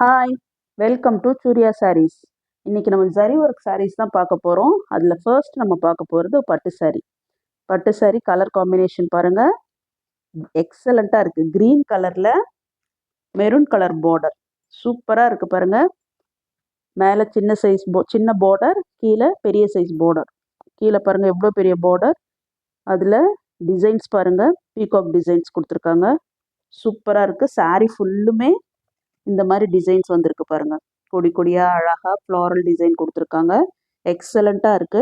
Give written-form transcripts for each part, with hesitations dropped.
Hi, welcome to Surya Sarees. இன்னைக்கு நம்ம zari work saris தான் பார்க்க போகிறோம். அதில் ஃபர்ஸ்ட் நம்ம பார்க்க போகிறது பட்டு சாரீ. பட்டு சாரீ கலர் காம்பினேஷன் பாருங்கள், எக்ஸலண்ட்டாக இருக்குது. க்ரீன் கலரில் மெரூன் கலர் பார்டர் சூப்பராக இருக்குது பாருங்கள். மேலே சின்ன பார்டர், கீழே பெரிய சைஸ் பார்டர். கீழே பாருங்கள் எவ்வளோ பெரிய பார்டர். அதில் டிசைன்ஸ் பாருங்கள், பீகாக் டிசைன்ஸ் கொடுத்துருக்காங்க. சூப்பராக இருக்குது. சாரீ ஃபுல்லுமே இந்த மாதிரி டிசைன்ஸ் வந்திருக்கு பாருங்க. கொடி கொடியா அழகா ஃப்ளாரல் டிசைன் கொடுத்துருக்காங்க. எக்ஸலண்ட்டாக இருக்கு.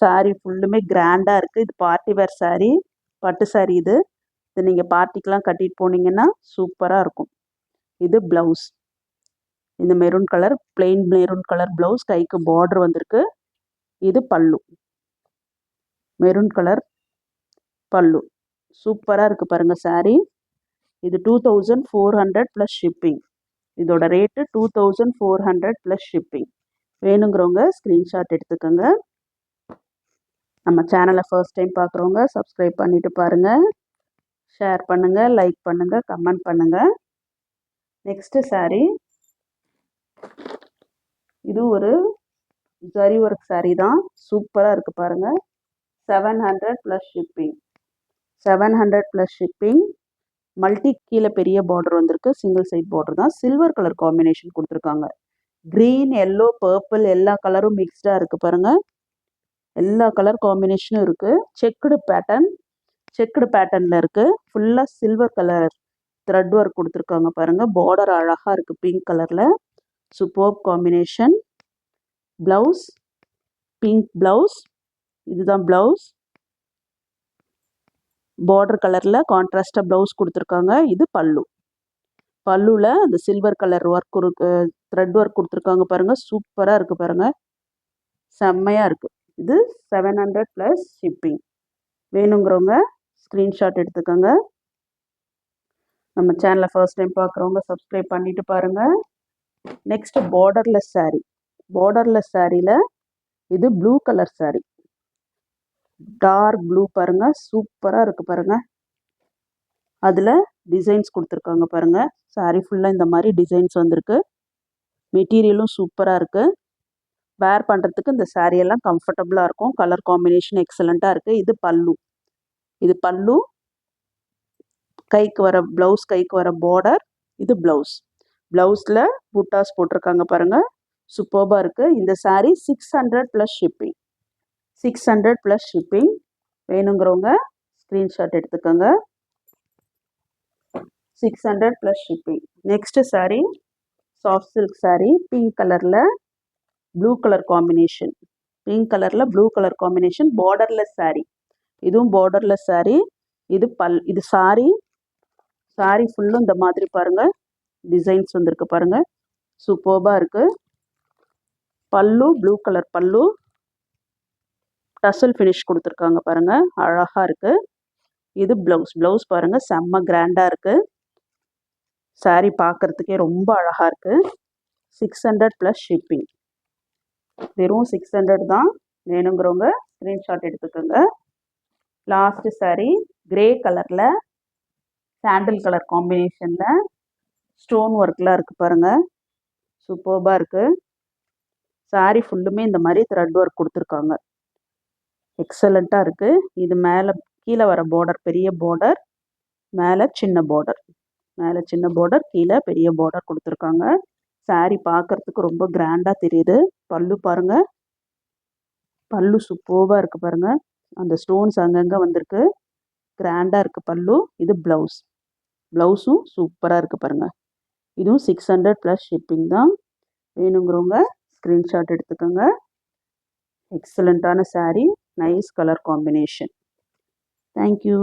சாரீ ஃபுல்லுமே கிராண்டாக இருக்குது. இது பார்ட்டி வேர் சாரீ, பட்டு சாரீ. இது நீங்கள் பார்ட்டிக்கெலாம் கட்டிட்டு போனீங்கன்னா சூப்பராக இருக்கும். இது ப்ளவுஸ், இந்த maroon colour plain maroon colour blouse, கைக்கு பார்டர் வந்திருக்கு. இது பல்லு, மெரூன் கலர் பல்லு. சூப்பராக இருக்குது பாருங்கள் சாரீ. இது 2400 ப்ளஸ் ஷிப்பிங். இதோட ரேட்டு 2400 ப்ளஸ் ஷிப்பிங். வேணுங்கிறவங்க ஸ்க்ரீன்ஷாட் எடுத்துக்கோங்க. நம்ம சேனலை ஃபர்ஸ்ட் டைம் பார்க்குறவங்க சப்ஸ்கிரைப் பண்ணிவிட்டு பாருங்கள். ஷேர் பண்ணுங்கள், லைக் பண்ணுங்கள், கமெண்ட் பண்ணுங்கள். நெக்ஸ்ட்டு சாரீ, இது ஒரு ஜரி ஒர்க் சாரீ தான். சூப்பராக இருக்குது பாருங்கள். 700 plus shipping. 700 plus shipping. Multi கீழே பெரிய பார்டர் வந்திருக்கு. சிங்கிள் சைட் பார்டர் தான். சில்வர் கலர் காம்பினேஷன் கொடுத்துருக்காங்க. க்ரீன், எல்லோ, பர்பிள் எல்லா கலரும் மிக்ஸ்டாக இருக்குது பாருங்கள். எல்லா கலர் காம்பினேஷனும் இருக்குது. செக்குடு பேட்டர்னில் இருக்குது. ஃபுல்லாக சில்வர் கலர் த்ரெட் ஒர்க் கொடுத்துருக்காங்க பாருங்கள். பார்டர் அழகாக இருக்குது பிங்க் கலரில். Superb combination. Blouse pink blouse. இதுதான் ப்ளவுஸ். பார்டர் கலரில் கான்ட்ராஸ்டாக ப்ளவுஸ் கொடுத்துருக்காங்க. இது பல்லு. பல்லுவில் அந்த silver colour work thread work கொடுத்துருக்காங்க பாருங்கள். சூப்பராக இருக்குது பாருங்கள். செம்மையாக இருக்குது. இது 700 ப்ளஸ் ஷிப்பிங். வேணுங்கிறவங்க ஸ்க்ரீன்ஷாட் எடுத்துக்கோங்க. நம்ம சேனலை ஃபர்ஸ்ட் டைம் பார்க்குறவங்க சப்ஸ்கிரைப் பண்ணிவிட்டு பாருங்கள். Next borderless sari. பார்டர்லெஸ் சாரியில் இது blue colour sari. Dark blue பாருங்க. சூப்பராக இருக்குது பாருங்க. அதில் டிசைன்ஸ் கொடுத்துருக்காங்க பாருங்க. சாரீ ஃபுல்லாக இந்த மாதிரி டிசைன்ஸ் வந்திருக்கு. மெட்டீரியலும் சூப்பராக இருக்குது. வேர் பண்ணுறதுக்கு இந்த சாரியெல்லாம் கம்ஃபர்டபுளாக இருக்கும். கலர் காம்பினேஷன் எக்ஸலண்ட்டாக இருக்குது. இது பல்லு. இது பல்லு. கைக்கு வர ப்ளவுஸ், கைக்கு வர பார்டர். இது ப்ளவுஸ். ப்ளவுஸில் புட்டாஸ் போட்டிருக்காங்க பாருங்கள். சூப்பராக இருக்குது. இந்த sari 600 plus shipping. 600 plus shipping. வேணுங்கிறவங்க ஸ்க்ரீன்ஷாட் எடுத்துக்கோங்க. 600 plus shipping. Next sari soft silk sari. Pink கலரில் ப்ளூ கலர் காம்பினேஷன். பிங்க் கலரில் blue colour combination. Borderless sari. இதுவும் பார்டர்லெஸ் சாரீ. இது சாரீ ஃபுல்லும் இந்த மாதிரி பாருங்கள் டிசைன்ஸ் வந்திருக்கு பாருங்கள். சூப்பராக இருக்குது. பல்லு ப்ளூ கலர் பல்லு. டசல் ஃபினிஷ் கொடுத்துருக்காங்க பாருங்கள். அழகாக இருக்குது. இது ப்ளவுஸ். ப்ளவுஸ் பாருங்கள் செம்ம கிராண்டாக இருக்குது. சாரீ பார்க்குறதுக்கே ரொம்ப அழகாக இருக்குது. 600 ப்ளஸ் ஷிப்பிங். வெறும் 600 தான். வேணுங்கிறவங்க ஸ்க்ரீன்ஷாட் எடுத்துக்கோங்க. லாஸ்ட்டு சாரீ கிரே கலரில் சாண்டில் கலர் காம்பினேஷனில் ஸ்டோன் ஒர்க்லாம் இருக்குது பாருங்கள். சூப்பராக இருக்குது. சாரீ ஃபுல்லுமே இந்த மாதிரி த்ரெட் ஒர்க் கொடுத்துருக்காங்க. எக்ஸலண்ட்டாக இருக்குது. இது மேலே கீழே வர பார்டர் பெரிய பார்டர், மேலே சின்ன பார்டர். மேலே சின்ன பார்டர், கீழே பெரிய பார்டர் கொடுத்துருக்காங்க. சாரீ பார்க்குறதுக்கு ரொம்ப கிராண்டாக தெரியுது. பல்லு பாருங்கள். பல்லு சூப்பராக இருக்குது பாருங்கள். அந்த ஸ்டோன்ஸ் அங்கங்கே வந்திருக்கு. கிராண்டாக இருக்குது பல்லு. இது ப்ளவுஸ். ப்ளவுஸும் சூப்பராக இருக்குது பாருங்கள். இதுவும் 600 ப்ளஸ் ஷிப்பிங் தான். வேணுங்கிறவங்க ஸ்க்ரீன்ஷாட் எடுத்துக்கோங்க. எக்ஸலண்ட்டான sari. Nice colour combination. Thank you.